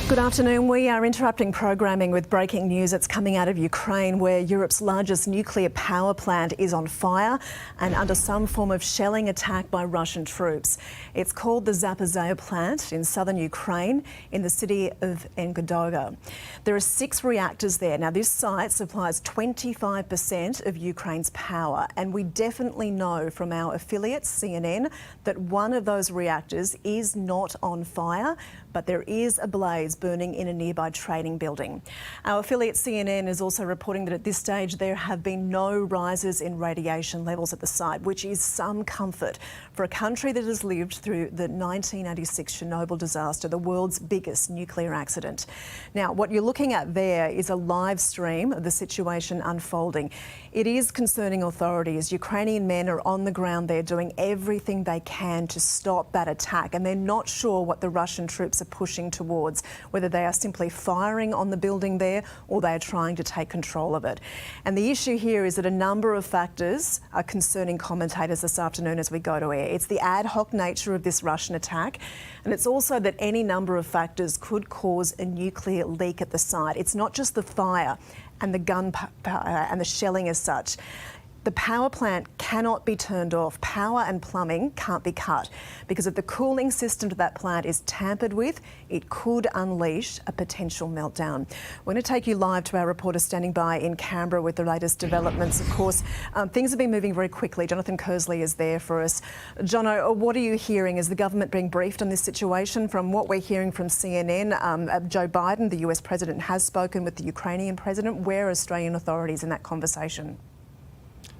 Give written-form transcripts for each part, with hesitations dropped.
Good afternoon. We are interrupting programming with breaking news that's coming out of Ukraine, where Europe's largest nuclear power plant is on fire and under some form of shelling attack by Russian troops. It's called the Zaporizhzhia plant in southern Ukraine in the city of Enerhodar. There are 6 reactors there. Now, this site supplies 25% of Ukraine's power, and we definitely know from our affiliate, CNN, that one of those reactors is not on fire, but there is a blaze burning in a nearby training building. Our affiliate CNN is also reporting that at this stage there have been no rises in radiation levels at the site, which is some comfort for a country that has lived through the 1986 Chernobyl disaster, the world's biggest nuclear accident. Now, what you're looking at there is a live stream of the situation unfolding. It is concerning authorities. Ukrainian men are on the ground there doing everything they can to stop that attack, and they're not sure what the Russian troops are pushing towards, whether they are simply firing on the building there or they are trying to take control of it. And the issue here is that a number of factors are concerning commentators this afternoon as we go to air. It's the ad hoc nature of this Russian attack, and it's also that any number of factors could cause a nuclear leak at the site. It's not just the fire and the gunpowder and the shelling as such. The power plant cannot be turned off. Power and plumbing can't be cut because if the cooling system to that plant is tampered with, it could unleash a potential meltdown. We're going to take you live to our reporter standing by in Canberra with the latest developments. Of course, things have been moving very quickly. Jonathan Kersley is there for us. Jono, what are you hearing? Is the government being briefed on this situation? From what we're hearing from CNN, Joe Biden, the US president, has spoken with the Ukrainian president. Where are Australian authorities in that conversation?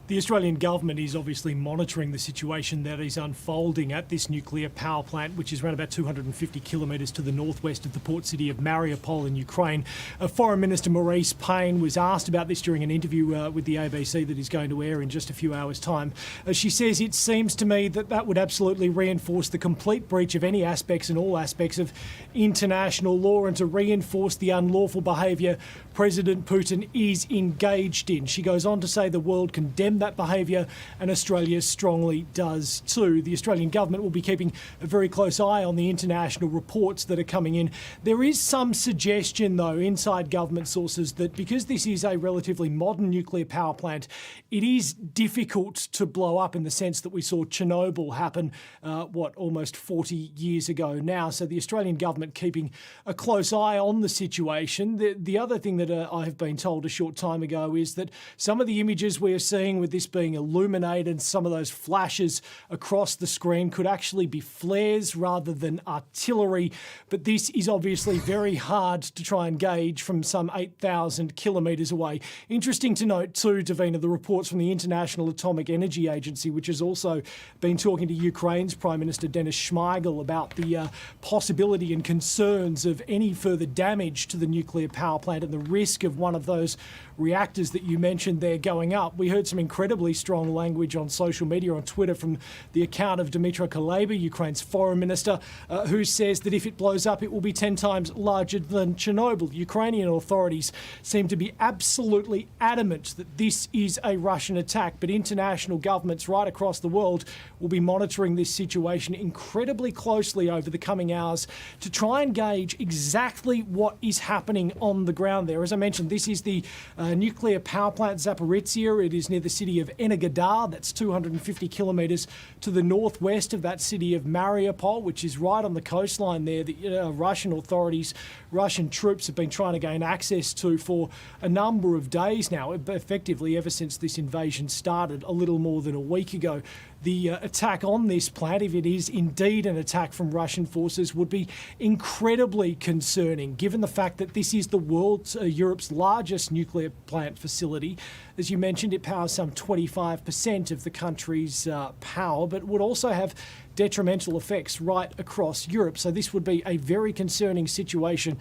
The Australian government is obviously monitoring the situation that is unfolding at this nuclear power plant, which is around about 250 kilometres to the northwest of the port city of Mariupol in Ukraine. Foreign Minister Maurice Payne was asked about this during an interview with the ABC that is going to air in just a few hours' time. She says, "It seems to me that that would absolutely reinforce the complete breach of any aspects and all aspects of international law and to reinforce the unlawful behaviour President Putin is engaged in." She goes on to say the world condemned that behaviour and Australia strongly does too. The Australian government will be keeping a very close eye on the international reports that are coming in. There is some suggestion, though, inside government sources that because this is a relatively modern nuclear power plant, it is difficult to blow up in the sense that we saw Chernobyl happen, almost 40 years ago now. So the Australian government keeping a close eye on the situation. The other thing that I have been told a short time ago is that some of the images we are seeing with this being illuminated, some of those flashes across the screen could actually be flares rather than artillery. But this is obviously very hard to try and gauge from some 8,000 kilometres away. Interesting to note too, Davina, the reports from the International Atomic Energy Agency, which has also been talking to Ukraine's Prime Minister Denis Shmyhal about the possibility and concerns of any further damage to the nuclear power plant and the risk of one of those reactors that you mentioned there going up. We heard some incredibly strong language on social media, on Twitter, from the account of Dmytro Kuleba, Ukraine's foreign minister, who says that if it blows up, it will be 10 times larger than Chernobyl. Ukrainian authorities seem to be absolutely adamant that this is a Russian attack, but international governments right across the world will be monitoring this situation incredibly closely over the coming hours to try and gauge exactly what is happening on the ground there. As I mentioned, this is the nuclear power plant Zaporizhzhia. It is near the city of Enerhodar. That's 250 kilometres to the northwest of that city of Mariupol, which is right on the coastline there. The Russian authorities, Russian troops have been trying to gain access to for a number of days now, effectively ever since this invasion started a little more than a week ago. The attack on this plant, if it is indeed an attack from Russian forces, would be incredibly concerning, given the fact that this is the world's, Europe's largest nuclear plant facility. As you mentioned, it powers some 25% of the country's power, but would also have detrimental effects right across Europe. So this would be a very concerning situation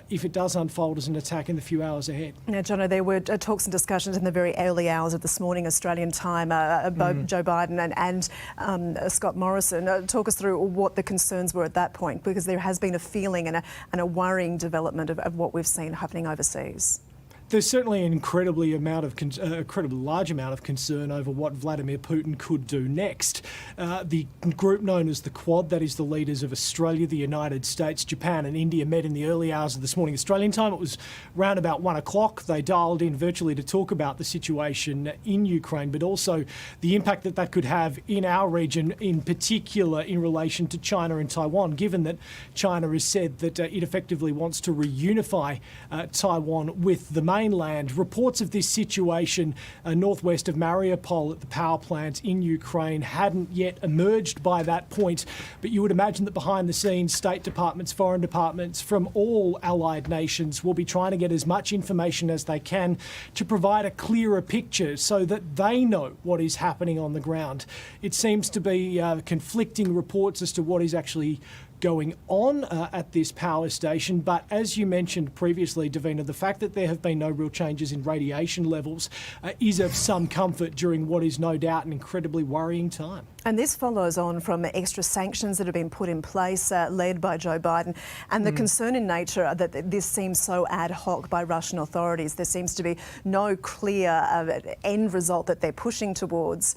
if it does unfold as an attack in the few hours ahead. Now, Jono, there were talks and discussions in the very early hours of this morning, Australian time, both Joe Biden and Scott Morrison. Talk us through what the concerns were at that point, because there has been a feeling and a worrying development of what we've seen happening overseas. There's certainly an incredibly large amount of concern over what Vladimir Putin could do next. The group known as the Quad, that is the leaders of Australia, the United States, Japan and India, met in the early hours of this morning Australian time. It was round about 1 o'clock. They dialed in virtually to talk about the situation in Ukraine, but also the impact that that could have in our region, in particular in relation to China and Taiwan, given that China has said that it effectively wants to reunify Taiwan with the mainland. Reports of this situation northwest of Mariupol at the power plant in Ukraine hadn't yet emerged by that point, but you would imagine that behind the scenes, State departments, foreign departments from all allied nations will be trying to get as much information as they can to provide a clearer picture so that they know what is happening on the ground. It seems to be conflicting reports as to what is actually going on at this power station. But as you mentioned previously, Davina, the fact that there have been no real changes in radiation levels is of some comfort during what is no doubt an incredibly worrying time. And this follows on from extra sanctions that have been put in place, led by Joe Biden, and the concern in nature that this seems so ad hoc by Russian authorities. There seems to be no clear end result that they're pushing towards.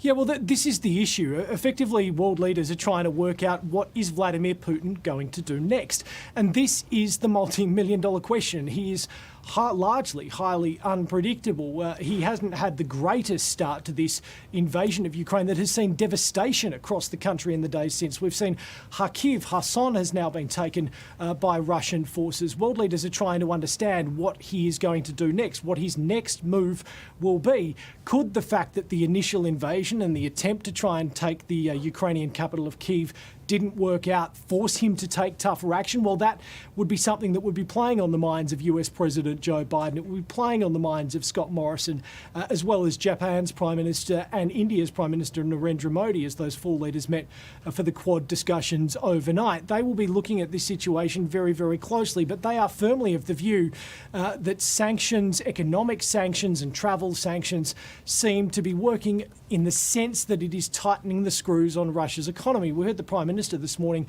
Yeah, well, this is the issue. Effectively, world leaders are trying to work out what is Vladimir Putin going to do next. And this is the multi-million-dollar question. He is largely highly unpredictable. He hasn't had the greatest start to this invasion of Ukraine that has seen devastation across the country in the days since. We've seen Kherson has now been taken by Russian forces. World leaders are trying to understand what he is going to do next, what his next move will be. Could the fact that the initial invasion and the attempt to try and take the Ukrainian capital of Kyiv didn't work out force him to take tougher action? Well, that would be something that would be playing on the minds of US President Joe Biden. It would be playing on the minds of Scott Morrison, as well as Japan's Prime Minister and India's Prime Minister Narendra Modi, as those four leaders met for the Quad discussions overnight. They will be looking at this situation very, very closely, but they are firmly of the view that sanctions, economic sanctions and travel sanctions seem to be working in the sense that it is tightening the screws on Russia's economy. We heard the Prime Minister this morning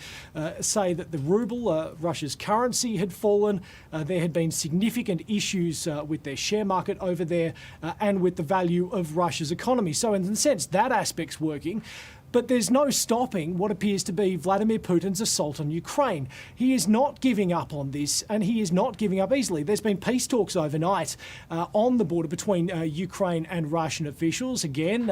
say that the ruble, Russia's currency, had fallen. There had been significant issues with their share market over there and with the value of Russia's economy. So in a sense, that aspect's working. But there's no stopping what appears to be Vladimir Putin's assault on Ukraine. He is not giving up on this, and he is not giving up easily. There's been peace talks overnight on the border between Ukraine and Russian officials. Again,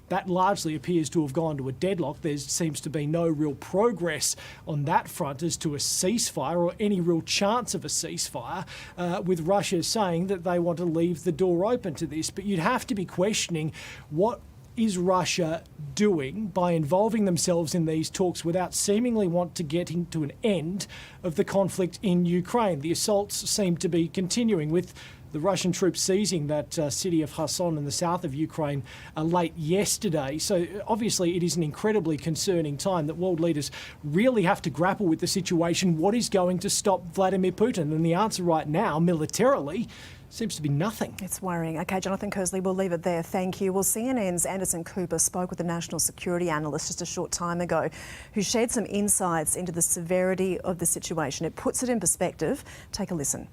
that largely appears to have gone to a deadlock. There seems to be no real progress on that front as to a ceasefire or any real chance of a ceasefire, with Russia saying that they want to leave the door open to this. But you'd have to be questioning what is Russia doing by involving themselves in these talks without seemingly want to get into an end of the conflict in Ukraine. The assaults seem to be continuing, with the Russian troops seizing that city of Kherson in the south of Ukraine late yesterday. So obviously it is an incredibly concerning time that world leaders really have to grapple with the situation. What is going to stop Vladimir Putin? And the answer right now, militarily, seems to be nothing. It's worrying. OK, Jonathan Kersley, we'll leave it there. Thank you. Well, CNN's Anderson Cooper spoke with a national security analyst just a short time ago who shared some insights into the severity of the situation. It puts it in perspective. Take a listen.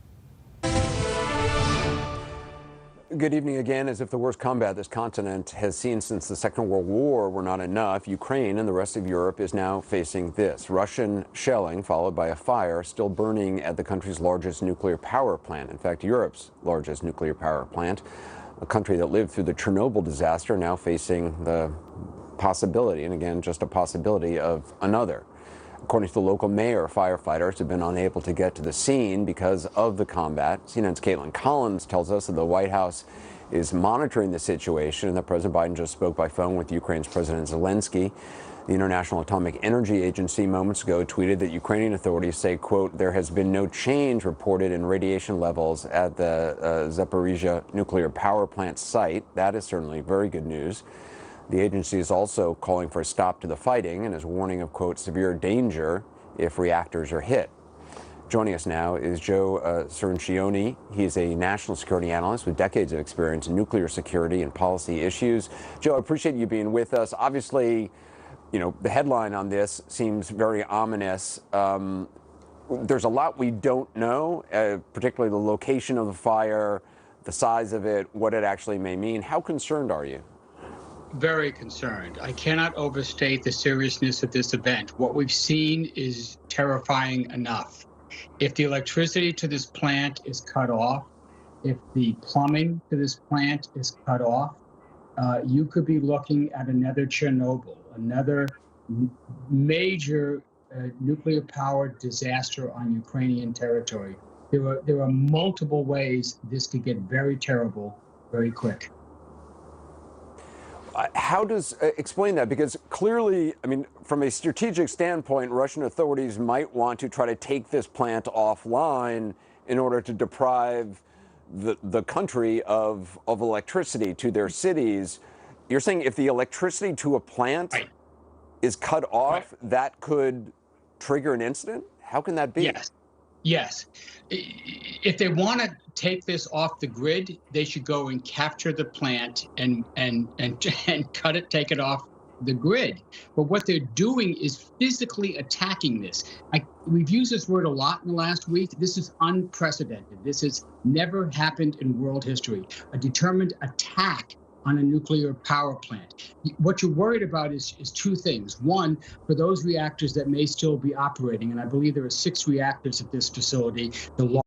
Good evening again. As if the worst combat this continent has seen since the Second World War were not enough, Ukraine and the rest of Europe is now facing this. Russian shelling followed by a fire still burning at the country's largest nuclear power plant. In fact, Europe's largest nuclear power plant. A country that lived through the Chernobyl disaster now facing the possibility, and again, just a possibility, of another. According to the local mayor, firefighters have been unable to get to the scene because of the combat. CNN's Caitlin Collins tells us that the White House is monitoring the situation and that President Biden just spoke by phone with Ukraine's President Zelensky. The International Atomic Energy Agency moments ago tweeted that Ukrainian authorities say, quote, there has been no change reported in radiation levels at the Zaporizhzhia nuclear power plant site. That is certainly very good news. The agency is also calling for a stop to the fighting and is warning of, quote, severe danger if reactors are hit. Joining us now is Joe Cirincione. He's a national security analyst with decades of experience in nuclear security and policy issues. Joe, I appreciate you being with us. Obviously, you know, the headline on this seems very ominous. there's a lot we don't know, particularly the location of the fire, the size of it, what it actually may mean. How concerned are you? Very concerned. I cannot overstate the seriousness of this event. What we've seen is terrifying enough. If the electricity to this plant is cut off, if the plumbing to this plant is cut off, you could be looking at another Chernobyl, another major nuclear-powered disaster on Ukrainian territory. There are multiple ways this could get very terrible very quick. How does explain that? Because clearly, I mean, from a strategic standpoint, Russian authorities might want to try to take this plant offline in order to deprive the country of electricity to their cities. You're saying if the electricity to a plant is cut off, that could trigger an incident? How can that be? Yes. Yes. If they want to take this off the grid, they should go and capture the plant and cut it, take it off the grid. But what they're doing is physically attacking this. We've used this word a lot in the last week. This is unprecedented. This has never happened in world history. A determined attack on a nuclear power plant. What you're worried about is two things. One, for those reactors that may still be operating, and I believe there are 6 reactors at this facility, the